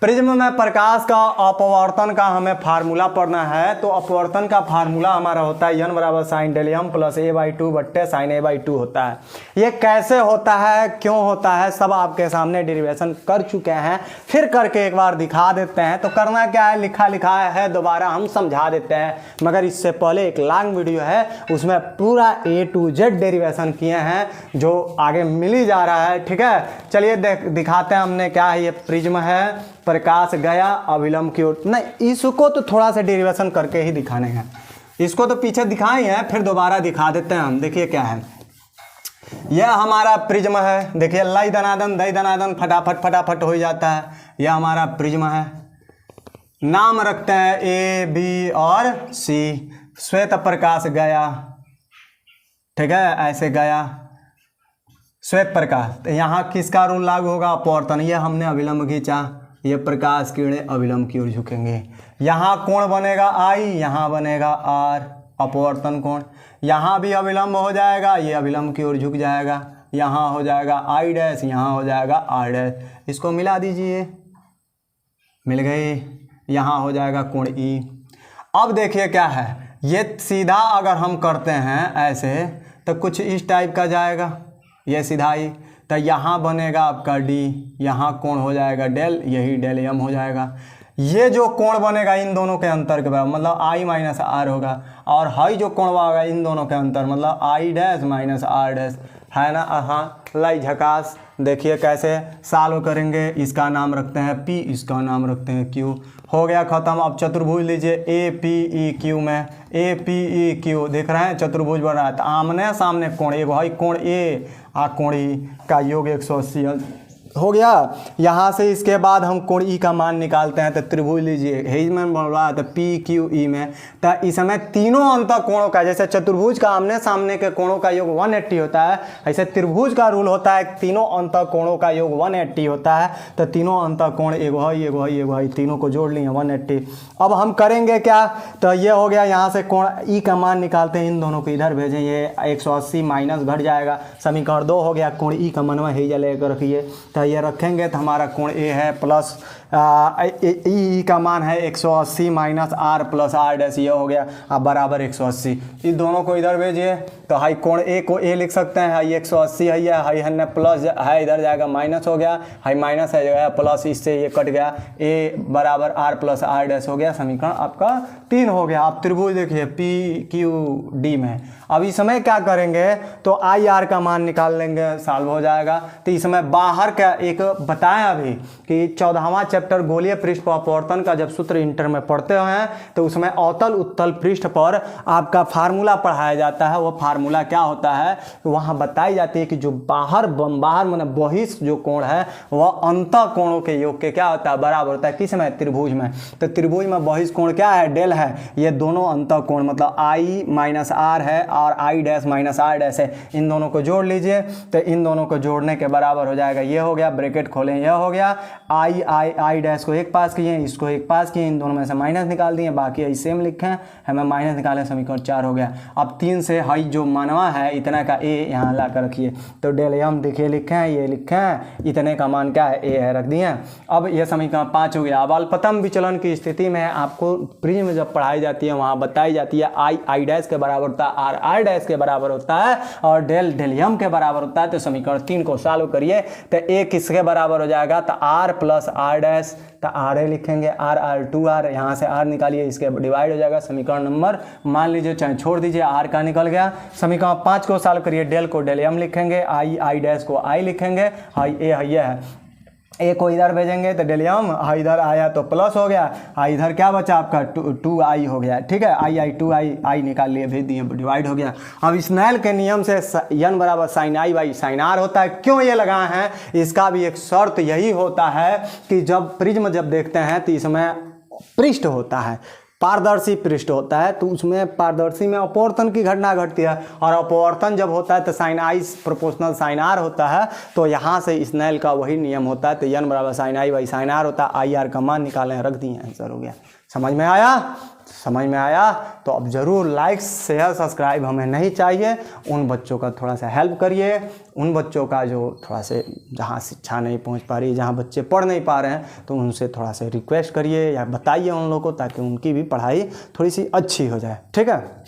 Prism में प्रकाश का अपवर्तन का हमें फार्मूला पढ़ना है। तो अपवर्तन का फार्मूला हमारा होता है n बराबर sign del m plus a/2 बट्टे साइन a/2 होता है। ये कैसे होता है, क्यों होता है, सब आपके सामने डेरिवेशन कर चुके हैं, फिर करके एक बार दिखा देते हैं। तो करना क्या है, लिखा है, दोबारा हम समझा देते हैं, मगर इससे पहले एक लॉन्ग वीडियो है, उसमें पूरा A to Z डेरिवेशन किए हैं जो आगे मिल ही जा रहा है। ठीक है, चलिए दिखाते हैं हमने क्या है। ये प्रिज्म है, प्रकाश गया अभिलंब की ओर, नहीं इसको तो थोड़ा सा डेरिवेशन करके ही दिखाने हैं, इसको तो पीछे दिखाए हैं, फिर दोबारा दिखा देते हैं हम। देखिए क्या है, यह हमारा प्रिज्म है। देखिए लाई धनाधन दई धनाधन फटाफट हो जाता है। यह हमारा प्रिज्म है, नाम रखते हैं A B और C। श्वेत प्रकाश गया, ठीक है, ऐसे गया श्वेत प्रकाश। तो यहाँ किसका रूल लागू होगा, अपवर्तन। ये हमने अभिलंब खींचा, ये प्रकाश किरणें अभिलंब की ओर झुकेंगे। यहाँ कोण बनेगा I, यहाँ बनेगा R, अपवर्तन कोण। यहाँ भी अभिलंब हो जाएगा, ये अभिलंब की ओर झुक जाएगा, यहाँ हो जाएगा I डैश, यहाँ हो जाएगा R डैश। इसको मिला दीजिए, मिल गई, यहाँ हो जाएगा कोण E। अब देखिए क्या है, ये सीधा अगर हम करते हैं ऐसे तो कुछ इस टाइप का जाएगा, ये सीधा ही। तो यहाँ बनेगा आपका D, यहाँ कोण हो जाएगा डेल, यही डेल M हो जाएगा। ये जो कोण बनेगा इन दोनों के अंतर के बराबर, मतलब I माइनस R होगा, और हाई जो कोण होगा इन दोनों के अंतर, मतलब I dash minus R dash, है ना। हाँ, लाई झकास। देखिए कैसे सॉल्व करेंगे, इसका नाम रखते हैं P, इसका नाम रखते हैं Q। हो गया ख़त्म। अब चतुर्भुज लीजिए APEQ में, APEQ देख रहे हैं चतुर्भुज बन रहा है। तो आमने सामने कोण, एक भाई कोण A आ कोण E का योग 180 हो गया। यहाँ से इसके बाद हम कोण E का मान निकालते हैं। तो त्रिभुज लीजिए, हेज में बोल रहा है तो PQE में, तो इसमें तीनों अंत कोणों का, जैसे चतुर्भुज का आमने सामने के कोणों का योग 180 होता है, ऐसे त्रिभुज का रूल होता है तीनों अंत कोणों का योग 180 होता है। तो तीनों अंत कोण एगो है, तीनों को जोड़ लिए 180। अब हम करेंगे क्या, तो ये हो गया, यहाँ से कोण E का मान निकालते हैं, इन दोनों को इधर भेजें, ये 180 माइनस घट जाएगा, समीकरण 2 हो गया। कोण E का मनवा हेजा लेकर रखिए, तो ये रखेंगे तो हमारा कोण A है प्लस E का मान है 180 minus R plus R dash, ये हो गया अब बराबर 180। इस दोनों को इधर भेजिए, तो हाई कोण A को A लिख सकते हैं, हाई 180 है, यह हाई है प्लस है, इधर जाएगा माइनस हो गया, हाई माइनस है गया प्लस, इससे ये कट गया, A बराबर R प्लस R डैश हो गया। समीकरण आपका 3 हो गया। आप त्रिभुज देखिए PQD में। अब इसमें क्या करेंगे, तो IR का मान निकाल लेंगे, सॉल्व हो जाएगा। तो इसमें बाहर का एक बताया अभी कि 14वां चैप्टर गोलीय पृष्ठ पर अपवर्तन का जब सूत्र इंटर में पढ़ते हैं तो उसमें अवतल उत्तल पृष्ठ पर आपका फार्मूला पढ़ाया जाता है। वो फार्मूला क्या होता है, वहाँ बताई जाती है कि जो बाहर माने बहिष्ठ जो कोण है वह अंत कोणों के योग के क्या होता है, बराबर होता है। किस में, त्रिभुज में। तो त्रिभुज में बहिष्ठ कोण क्या है, डेल है। ये दोनों अंत कोण मतलब I माइनस R है और I dash minus R dash है, इन दोनों को जोड़ लीजिए। तो इन दोनों को जोड़ने के बराबर हो जाएगा, ये हो गया, ब्रैकेट खोलें, यह हो गया। I डैश को एक पास किए, इसको एक पास किए, इन दोनों में से माइनस निकाल दिए, बाकी यही सेम लिखे, हमें माइनस निकाले, समीकरण 4 हो गया। अब 3 से हाई जो मानवा है इतना का A यहाँ ला कर रखिए, तो डेल M देखिए लिखे हैं, ये लिखे हैं, इतने का मान क्या है, A है, रख दिए। अब ये समीकरण 5 हो गया। अब अल्पतम विचलन की स्थिति में आपको प्रिज्म जब पढ़ाई जाती है वहाँ बताई जाती है I डैश के बराबर होता है, R डैश के बराबर होता है, और डेल M के बराबर होता है। तो समीकरण 3 को सॉल्व करिए, तो A किसके बराबर हो जाएगा, तो R प्लस R डैश, तो R लिखेंगे, R 2R, यहाँ से R निकालिए, इसके डिवाइड हो जाएगा। समीकरण नंबर मान लीजिए चाहे छोड़ दीजिए, R का निकल गया। समीकरण 5 को सॉल्व करिए, डेल को डेल M लिखेंगे, I डैश को I लिखेंगे, हाई A है, है A को इधर भेजेंगे तो डेल M, इधर आया तो प्लस हो गया, इधर क्या बचा आपका 2I हो गया। ठीक है, I 2I निकाल लिए, भेज दिए, डिवाइड हो गया। अब स्नेल के नियम से n बराबर sine I by sine R होता है। क्यों ये लगाए हैं, इसका भी एक शर्त यही होता है कि जब प्रिज्म जब देखते हैं तो इसमें पृष्ठ होता है, पारदर्शी पृष्ठ होता है, तो उसमें पारदर्शी में अपवर्तन की घटना घटती है, और अपवर्तन जब होता है तो sine I proportional sine R होता है। तो यहाँ से स्नेल का वही नियम होता है, तो n बराबर sine I by sine R होता है। IR का मान निकालें, रख दिए, आंसर हो गया। समझ में आया। समझ में आया? तो अब ज़रूर लाइक शेयर सब्सक्राइब हमें नहीं चाहिए। उन बच्चों का थोड़ा सा हेल्प करिए, उन बच्चों का जो थोड़ा से जहाँ शिक्षा नहीं पहुँच पा रही, जहाँ बच्चे पढ़ नहीं पा रहे हैं, तो उनसे थोड़ा सा रिक्वेस्ट करिए या बताइए उन लोगों को, ताकि उनकी भी पढ़ाई थोड़ी सी अच्छी हो जाए। ठीक है।